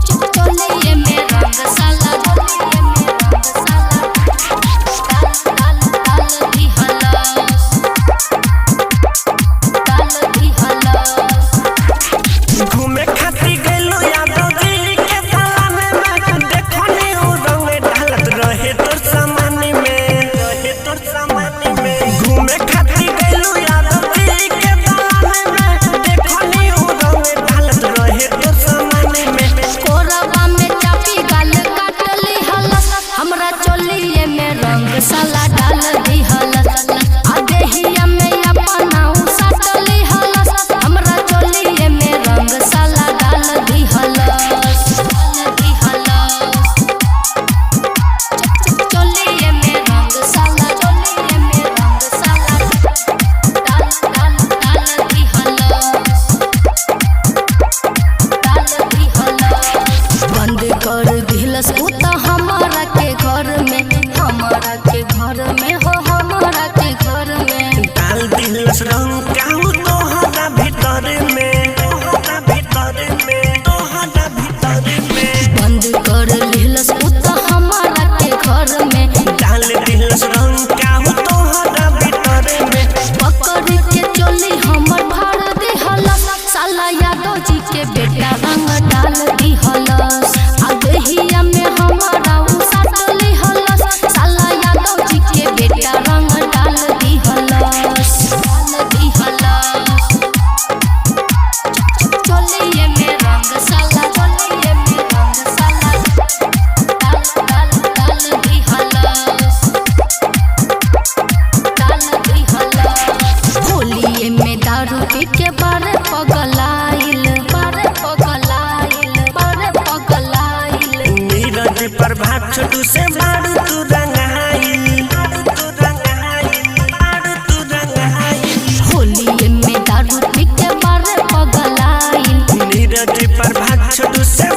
चोलिए में रंग साला चोलिए में रंग साला डाल दी हलस घूमे खाती गइलो यादव जी के सालाने में देखनी उ रंग ढालत रहे तोर सामानी में घूमे खाती गइलो यादव जी के सालाने में देखनी उ रंग ढालत रहे तोर सामानी में कोरबा में चापी गाल काटली हलस हमरा चोलिए में रंग साला डाल दी हलस आ देहिया में अपना उ साटली हलस हमरा चोलिए में रंग साला डाल दी हलस चोलिए में रंग साला चोलिए में रंग साला डाल दी हलस बंद कर दिलस उ त हमारा के घर में हो हमारा के घर में डाल दिलस रंग काऊ तोहरा भीतर में बंद कर दिलस उ त हमारा के घर में डाल दिलस रंग काऊ तोहरा भीतर में पकड़ के चोली हमर फाड़ दे हलस साला यादव जी के बेटा रंग डाल दी हलस आ देहिया में हमारा उ साटली हलस साला यादव जी के बेटा रंग डाल दी हलस चोलिए में रंग साला चोलिए में रंग साला डाल दी हलस होलिए में दारू पी के बारे पगलाइल नीरज प्रभात छोटू से मारू तू रंगाइल होलिए में दारू पी के बारे पगलाइल नीरज प्रभात छोटू से